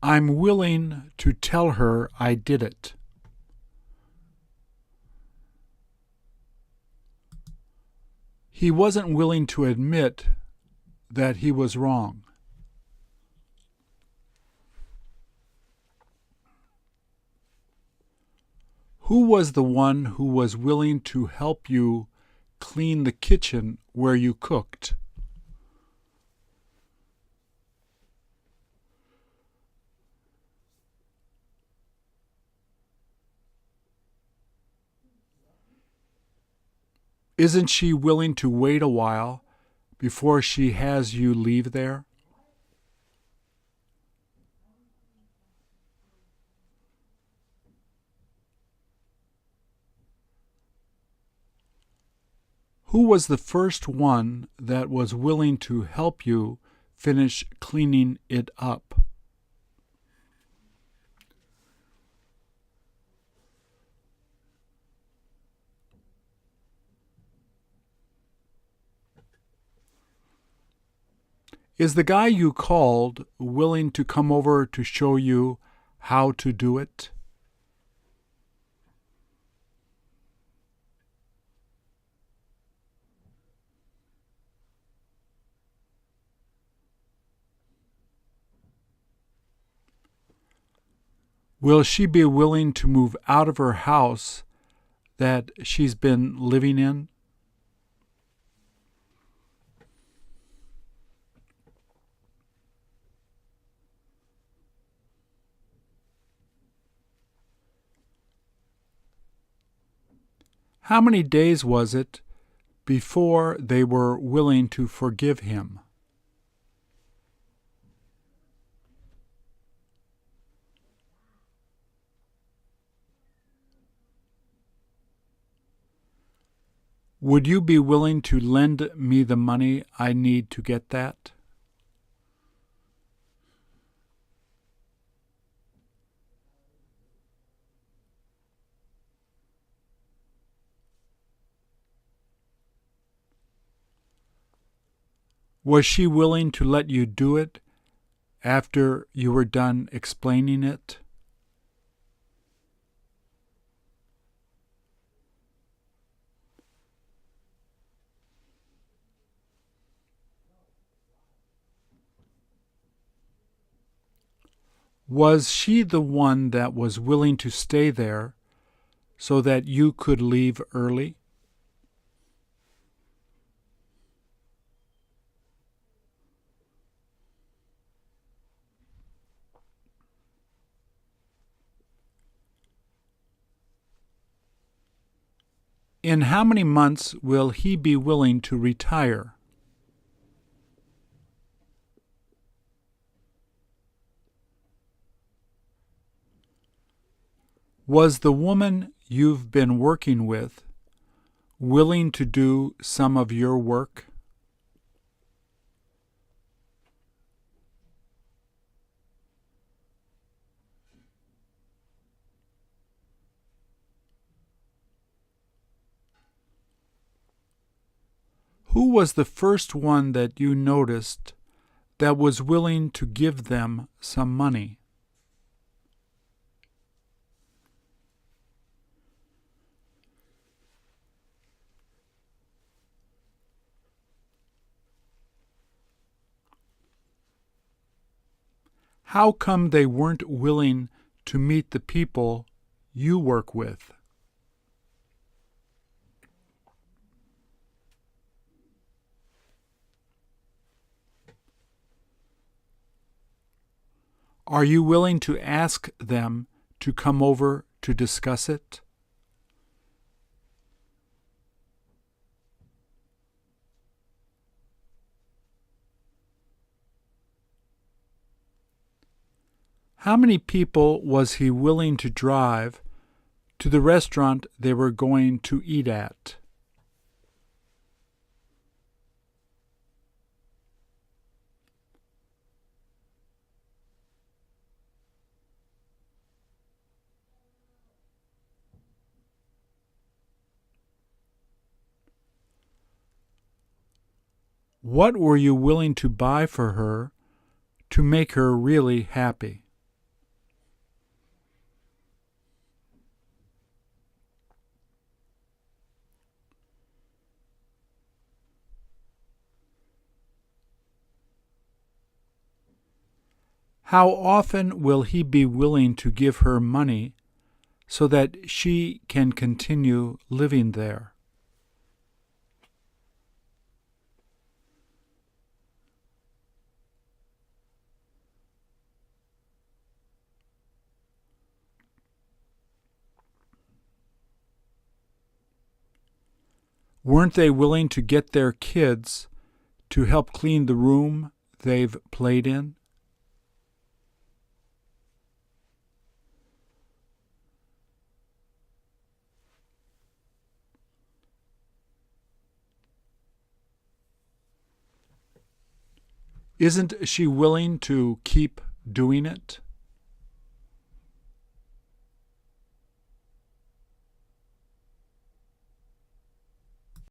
I'm willing to tell her I did it. He wasn't willing to admit that he was wrong. Who was the one who was willing to help you clean the kitchen where you cooked? Isn't she willing to wait a while before she has you leave there? Who was the first one that was willing to help you finish cleaning it up? Is the guy you called willing to come over to show you how to do it? Will she be willing to move out of her house that she's been living in? How many days was it before they were willing to forgive him? Would you be willing to lend me the money I need to get that? Was she willing to let you do it after you were done explaining it? Was she the one that was willing to stay there so that you could leave early? In how many months will he be willing to retire? Was the woman you've been working with willing to do some of your work? Who was the first one that you noticed that was willing to give them some money? How come they weren't willing to meet the people you work with? Are you willing to ask them to come over to discuss it? How many people was he willing to drive to the restaurant they were going to eat at? What were you willing to buy for her to make her really happy? How often will he be willing to give her money so that she can continue living there? Weren't they willing to get their kids to help clean the room they've played in? Isn't she willing to keep doing it?